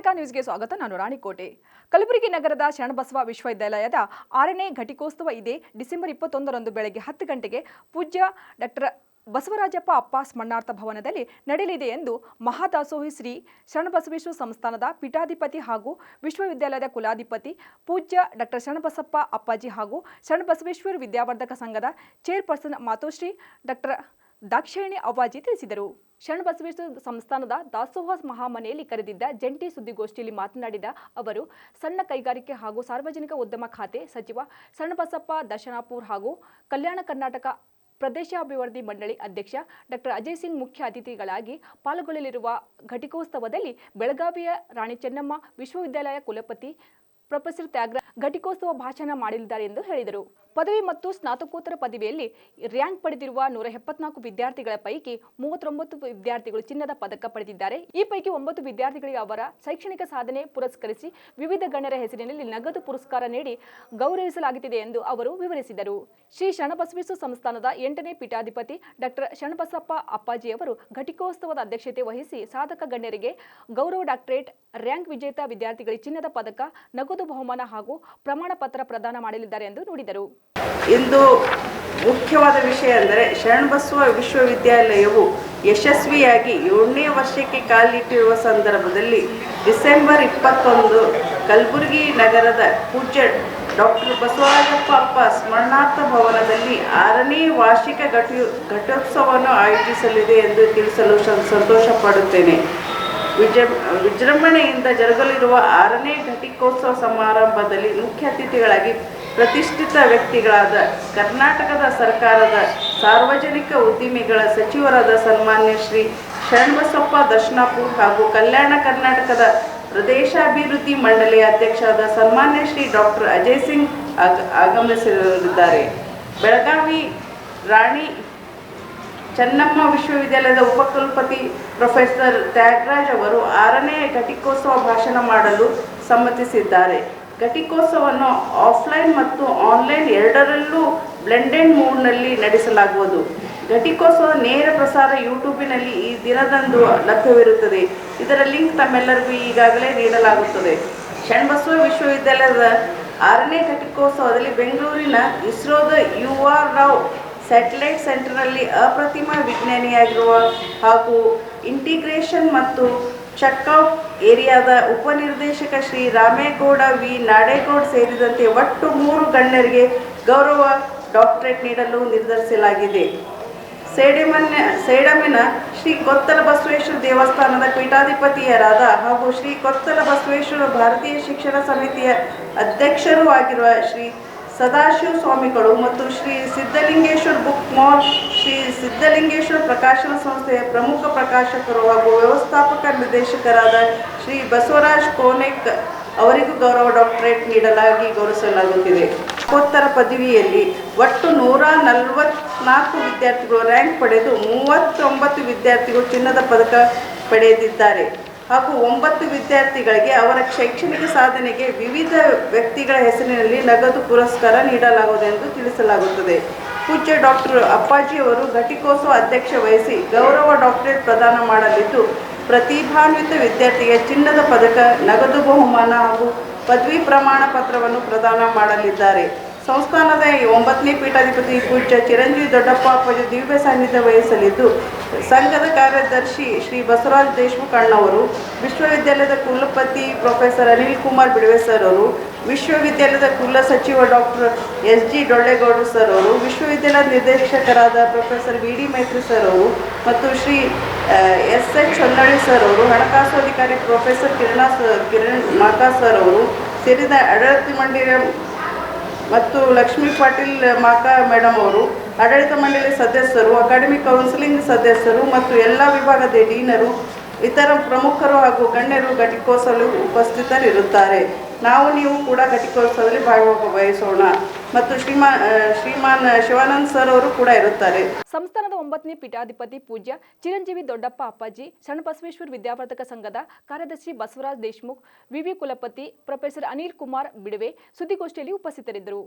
ಕರ್ನಾಟಕ ನ್ಯೂಸ್ಗೆ ಸ್ವಾಗತ. ನಾನು ರಾಣಿಕೋಟೆ. ಕಲಬುರಗಿ ನಗರದ ಶರಣಬಸವ ವಿಶ್ವವಿದ್ಯಾಲಯದ 6ನೇ ಘಟಿಕೋತ್ಸವ ಇದೇ ಡಿಸೆಂಬರ್ 21ರಂದು ಬೆಳಗ್ಗೆ 10 ಗಂಟೆಗೆ ಪೂಜ್ಯ ಡಾಕ್ಟರ್ ಬಸವರಾಜಪ್ಪ ಅಪ್ಪ ಸ್ಮರಣಾರ್ಥ ಭವನದಲ್ಲಿ ನಡೆಯಲಿದೆ ಎಂದು ಮಹಾದಾಸೋಹಿ ಶ್ರೀ ಶರಣಬಸವೇಶ್ವರ ಸಂಸ್ಥಾನದ ಪೀಠಾಧಿಪತಿ ಹಾಗೂ ವಿಶ್ವವಿದ್ಯಾಲಯದ ಕುಲಾಧಿಪತಿ ಪೂಜ್ಯ ಡಾಕ್ಟರ್ ಶರಣಬಸಪ್ಪ ಅಪ್ಪಾಜಿ ಹಾಗೂ ಶರಣಬಸವೇಶ್ವರ ವಿದ್ಯಾವರ್ಧಕ ಸಂಘದ ಚೇರ್ಪರ್ಸನ್ ಮಾತೋಶ್ರೀ ಡಾಕ್ಟರ್ ದಾಕ್ಷಾಯಿಣಿ ಅವ್ವಾಜಿ ತಿಳಿಸಿದರು. ಶರಣಬಸವೇಶ್ವರ ಸಂಸ್ಥಾನದ ದಾಸೋಹ ಮಹಾಮನೆಯಲ್ಲಿ ಕರೆದಿದ್ದ ಜಂಟಿ ಸುದ್ದಿಗೋಷ್ಠಿಯಲ್ಲಿ ಮಾತನಾಡಿದ ಅವರು, ಸಣ್ಣ ಕೈಗಾರಿಕೆ ಹಾಗೂ ಸಾರ್ವಜನಿಕ ಉದ್ಯಮ ಖಾತೆ ಸಚಿವ ಶರಣಬಸಪ್ಪ ದಶನಾಪುರ್ ಹಾಗೂ ಕಲ್ಯಾಣ ಕರ್ನಾಟಕ ಪ್ರದೇಶಾಭಿವೃದ್ಧಿ ಮಂಡಳಿ ಅಧ್ಯಕ್ಷ ಡಾಕ್ಟರ್ ಅಜಯ್ ಸಿಂಗ್ ಮುಖ್ಯ ಅತಿಥಿಗಳಾಗಿ ಪಾಲ್ಗೊಳ್ಳಲಿರುವ ಘಟಿಕೋತ್ಸವದಲ್ಲಿ ಬೆಳಗಾವಿಯ ರಾಣಿ ಚೆನ್ನಮ್ಮ ವಿಶ್ವವಿದ್ಯಾಲಯ ಕುಲಪತಿ ಪ್ರೊಫೆಸರ್ ತ್ಯಾಗರಾಜ್ ಘಟಿಕೋತ್ಸವ ಭಾಷಣ ಮಾಡಲಿದ್ದಾರೆ ಎಂದು ಹೇಳಿದರು. ಪದವಿ ಮತ್ತು ಸ್ನಾತಕೋತ್ತರ ಪದವಿಯಲ್ಲಿ ರ್ಯಾಂಕ್ ಪಡೆದಿರುವ 174 ವಿದ್ಯಾರ್ಥಿಗಳ ಪೈಕಿ 39 ವಿದ್ಯಾರ್ಥಿಗಳು ಚಿನ್ನದ ಪದಕ ಪಡೆದಿದ್ದಾರೆ. ಈ ಪೈಕಿ 9 ವಿದ್ಯಾರ್ಥಿಗಳಿಗೆ ಅವರ ಶೈಕ್ಷಣಿಕ ಸಾಧನೆ ಪುರಸ್ಕರಿಸಿ ವಿವಿಧ ಗಣ್ಯರ ಹೆಸರಿನಲ್ಲಿ ನಗದು ಪುರಸ್ಕಾರ ನೀಡಿ ಗೌರವಿಸಲಾಗುತ್ತಿದೆ ಎಂದು ಅವರು ವಿವರಿಸಿದರು. ಶ್ರೀ ಶರಣಬಸವೇಶ್ವರ ಸಂಸ್ಥಾನದ 8ನೇ ಪೀಠಾಧಿಪತಿ ಡಾಕ್ಟರ್ ಶರಣಬಸಪ್ಪ ಅಪ್ಪಾಜಿ ಅವರು ಘಟಿಕೋತ್ಸವದ ಅಧ್ಯಕ್ಷತೆ ವಹಿಸಿ ಸಾಧಕ ಗಣ್ಯರಿಗೆ ಗೌರವ ಡಾಕ್ಟರೇಟ್, ರ್ಯಾಂಕ್ ವಿಜೇತ ವಿದ್ಯಾರ್ಥಿಗಳಿಗೆ ಚಿನ್ನದ ಪದಕ, ನಗದು ಬಹುಮಾನ ಹಾಗೂ ಪ್ರಮಾಣ ಪತ್ರ ಪ್ರದಾನ ಮಾಡಲಿದ್ದಾರೆ ಎಂದು ನುಡಿದರು. ಇಂದು ಮುಖ್ಯವಾದ ವಿಷಯ ಅಂದರೆ ಶರಣಬಸವ ವಿಶ್ವವಿದ್ಯಾಲಯವು ಯಶಸ್ವಿಯಾಗಿ 7ನೇ ವರ್ಷಕ್ಕೆ ಕಾಲಿಟ್ಟಿರುವ ಸಂದರ್ಭದಲ್ಲಿ ಡಿಸೆಂಬರ್ 21 ಕಲಬುರಗಿ ನಗರದ ಪೂಜ್ಯ ಡಾಕ್ಟರ್ ಬಸವರಾಜಪ್ಪ ಅಪ್ಪ ಸ್ಮರಣಾರ್ಥ ಭವನದಲ್ಲಿ 6ನೇ ವಾರ್ಷಿಕ ಘಟೋತ್ಸವವನ್ನು ಆಯೋಜಿಸಲಿದೆ ಎಂದು ತಿಳಿಸಲು ಸಂತೋಷ ಪಡುತ್ತೇನೆ. ವಿಜೃಂಭಣೆಯಿಂದ ಜರುಗಲಿರುವ 6ನೇ ಘಟಿಕೋತ್ಸವ ಸಮಾರಂಭದಲ್ಲಿ ಮುಖ್ಯ ಅತಿಥಿಗಳಾಗಿ ಪ್ರತಿಷ್ಠಿತ ವ್ಯಕ್ತಿಗಳಾದ ಕರ್ನಾಟಕದ ಸರ್ಕಾರದ ಸಾರ್ವಜನಿಕ ಉದ್ದಿಮೆಗಳ ಸಚಿವರಾದ ಸನ್ಮಾನ್ಯ ಶ್ರೀ ಶರಣಬಸಪ್ಪ ದಶನಾಪುರ್ ಹಾಗೂ ಕಲ್ಯಾಣ ಕರ್ನಾಟಕದ ಪ್ರದೇಶಾಭಿವೃದ್ಧಿ ಮಂಡಳಿಯ ಅಧ್ಯಕ್ಷರಾದ ಸನ್ಮಾನ್ಯ ಶ್ರೀ ಡಾಕ್ಟರ್ ಅಜಯ್ ಸಿಂಗ್ ಆಗಮಿಸಲಿದ್ದಾರೆ. ಬೆಳಗಾವಿ ರಾಣಿ ಚೆನ್ನಮ್ಮ ವಿಶ್ವವಿದ್ಯಾಲಯದ ಉಪಕುಲಪತಿ ಪ್ರೊಫೆಸರ್ ತ್ಯಾಗರಾಜ್ ಅವರು 6ನೇ ಘಟಿಕೋತ್ಸವ ಭಾಷಣ ಮಾಡಲು ಸಮ್ಮತಿಸಿದ್ದಾರೆ. ಘಟಿಕೋತ್ಸವವನ್ನು ಆಫ್ಲೈನ್ ಮತ್ತು ಆನ್ಲೈನ್ ಎರಡರಲ್ಲೂ ಬ್ಲೆಂಡೆಡ್ ಮೋಡ್ನಲ್ಲಿ ನಡೆಸಲಾಗುವುದು. ಘಟಿಕೋತ್ಸವ ನೇರ ಪ್ರಸಾರ ಯೂಟ್ಯೂಬಿನಲ್ಲಿ ಈ ದಿನದಂದು ಲಭ್ಯವಿರುತ್ತದೆ. ಇದರ ಲಿಂಕ್ ತಮ್ಮೆಲ್ಲರಿಗೂ ಈಗಾಗಲೇ ನೀಡಲಾಗುತ್ತದೆ. ಶರಣಬಸವ ವಿಶ್ವವಿದ್ಯಾಲಯದ 6ನೇ ಘಟಿಕೋತ್ಸವದಲ್ಲಿ ಬೆಂಗಳೂರಿನ ಇಸ್ರೋದ UR ರಾವ್ ಸ್ಯಾಟಲೈಟ್ ಸೆಂಟರ್ನಲ್ಲಿ ಅಪ್ರತಿಮ ವಿಜ್ಞಾನಿಯಾಗಿರುವ ಹಾಗೂ ಇಂಟಿಗ್ರೇಷನ್ ಮತ್ತು ಚೆಕ್ಔಟ್ ಏರಿಯಾದ ಉಪನಿರ್ದೇಶಕ ಶ್ರೀ ರಾಮೇಗೌಡ ವಿ ನಾಡೇಗೌಡ ಸೇರಿದಂತೆ ಒಟ್ಟು 3 ಗಣ್ಯರಿಗೆ ಗೌರವ ಡಾಕ್ಟರೇಟ್ ನೀಡಲು ನಿರ್ಧರಿಸಲಾಗಿದೆ. ಸೇಡಮಿನ ಶ್ರೀ ಕೊತ್ತಲ ಬಸವೇಶ್ವರ ದೇವಸ್ಥಾನದ ಪೀಠಾಧಿಪತಿಯರಾದ ಹಾಗೂ ಶ್ರೀ ಕೊತ್ತಲ ಬಸವೇಶ್ವರ ಭಾರತೀಯ ಶಿಕ್ಷಣ ಸಮಿತಿಯ ಅಧ್ಯಕ್ಷರೂ ಆಗಿರುವ ಶ್ರೀ ಸದಾಶಿವ ಸ್ವಾಮಿಗಳು ಮತ್ತು ಶ್ರೀ ಸಿದ್ಧಲಿಂಗೇಶ್ವರ ಬುಕ್ ಮಾಲ್, ಶ್ರೀ ಸಿದ್ಧಲಿಂಗೇಶ್ವರ ಪ್ರಕಾಶನ ಸಂಸ್ಥೆಯ ಪ್ರಮುಖ ಪ್ರಕಾಶಕರು ಹಾಗೂ ವ್ಯವಸ್ಥಾಪಕ ನಿರ್ದೇಶಕರಾದ ಶ್ರೀ ಬಸವರಾಜ್ ಕೋನೆಕ್ ಅವರಿಗೂ ಗೌರವ ಡಾಕ್ಟರೇಟ್ ನೀಡಲಾಗಿ ಗೌರವಿಸಲಾಗುತ್ತಿದೆ. ಸ್ನಾತಕೋತ್ತರ ಪದವಿಯಲ್ಲಿ ಒಟ್ಟು 144 ವಿದ್ಯಾರ್ಥಿಗಳು ರ್ಯಾಂಕ್ ಪಡೆದು 39 ವಿದ್ಯಾರ್ಥಿಗಳು ಚಿನ್ನದ ಪದಕ ಪಡೆದಿದ್ದಾರೆ ಹಾಗೂ 9 ವಿದ್ಯಾರ್ಥಿಗಳಿಗೆ ಅವರ ಶೈಕ್ಷಣಿಕ ಸಾಧನೆಗೆ ವಿವಿಧ ವ್ಯಕ್ತಿಗಳ ಹೆಸರಿನಲ್ಲಿ ನಗದು ಪುರಸ್ಕಾರ ನೀಡಲಾಗುವುದು ಎಂದು ತಿಳಿಸಲಾಗುತ್ತದೆ. ಪೂಜ್ಯ ಡಾಕ್ಟರ್ ಅಪ್ಪಾಜಿಯವರು ಘಟಿಕೋತ್ಸವ ಅಧ್ಯಕ್ಷ ವಹಿಸಿ ಗೌರವ ಡಾಕ್ಟರೇಟ್ ಪ್ರದಾನ ಮಾಡಲಿದ್ದು, ಪ್ರತಿಭಾನ್ವಿತ ವಿದ್ಯಾರ್ಥಿಗೆ ಚಿನ್ನದ ಪದಕ, ನಗದು ಬಹುಮಾನ ಹಾಗೂ ಪದವಿ ಪ್ರಮಾಣ ಪತ್ರವನ್ನು ಪ್ರದಾನ ಮಾಡಲಿದ್ದಾರೆ. ಸಂಸ್ಥಾನದ 9ನೇ ಪೀಠಾಧಿಪತಿ ಪೂಜ್ಯ ಚಿರಂಜೀವಿ ದೊಡ್ಡಪ್ಪ ಅಪ್ಪಾಜಿ ದಿವ್ಯ ಸಾನ್ನಿಧ್ಯ ವಹಿಸಲಿದ್ದು, ಸಂಘದ ಕಾರ್ಯದರ್ಶಿ ಶ್ರೀ ಬಸವರಾಜ್ ದೇಶಮುಖ್ ಅಣ್ಣವರು, ವಿಶ್ವವಿದ್ಯಾಲಯದ ಕುಲಪತಿ ಪ್ರೊಫೆಸರ್ ಅನಿಲ್ ಕುಮಾರ್ ಬಿಡವೆ ಸರ್ ಅವರು, ವಿಶ್ವವಿದ್ಯಾಲಯದ ಕುಲ ಸಚಿವ ಡಾಕ್ಟರ್ SG ಡೊಳ್ಳೆಗೌಡ ಸರ್ ಅವರು, ವಿಶ್ವವಿದ್ಯಾಲಯದ ನಿರ್ದೇಶಕರಾದ ಪ್ರೊಫೆಸರ್ VD ಮೈತ್ರಿ ಸರ್ ಅವರು ಮತ್ತು ಶ್ರೀ SH ಹೊನ್ನಳ್ಳಿ ಸರ್ ಅವರು, ಹಣಕಾಸು ಅಧಿಕಾರಿ ಪ್ರೊಫೆಸರ್ ಕಿರಣ್ ಮಾಕಾ ಸರ್ ಅವರು ಸೇರಿದ ಆಡಳಿತ ಮಂಡಳಿ ಮತ್ತು ಲಕ್ಷ್ಮೀ ಪಾಟೀಲ್ ಮಾಕಾ ಮೇಡಮ್ ಅವರು, ಆಡಳಿತ ಮಂಡಳಿ ಸದಸ್ಯರು, ಅಕಾಡೆಮಿಕ್ ಕೌನ್ಸಿಲಿಂಗ್ ಸದಸ್ಯರು ಮತ್ತು ಎಲ್ಲ ವಿಭಾಗದ ಡೀನರು, ಇತರ ಪ್ರಮುಖರು ಹಾಗೂ ಗಣ್ಯರು ಘಟಿಕೋತ್ಸವದಲ್ಲಿ ಉಪಸ್ಥಿತರಿರುತ್ತಾರೆ. ನೀವು ಕೂಡ ಘಟಿಕೋತ್ಸವದಲ್ಲಿ ಭಾಗವಹಿಸೋಣ ಮತ್ತು ಶ್ರೀಮಾನ್ ಶಿವಾನಂದ್ ಸರ್ ಅವರು ಕೂಡ ಇರುತ್ತಾರೆ. ಸಂಸ್ಥಾನದ 9ನೇ ಪೀಠಾಧಿಪತಿ ಪೂಜ್ಯ ಚಿರಂಜೀವಿ ದೊಡ್ಡಪ್ಪ ಅಪ್ಪಾಜಿ, ಶರಣಬಸವೇಶ್ವರ ವಿದ್ಯಾವರ್ಧಕ ಸಂಘದ ಕಾರ್ಯದರ್ಶಿ ಬಸವರಾಜ್ ದೇಶಮುಖ್, ವಿವಿ ಕುಲಪತಿ ಪ್ರೊಫೆಸರ್ ಅನಿಲ್ ಕುಮಾರ್ ಬಿಡವೆ ಸುದ್ದಿಗೋಷ್ಠಿಯಲ್ಲಿ ಉಪಸ್ಥಿತರಿದ್ದರು.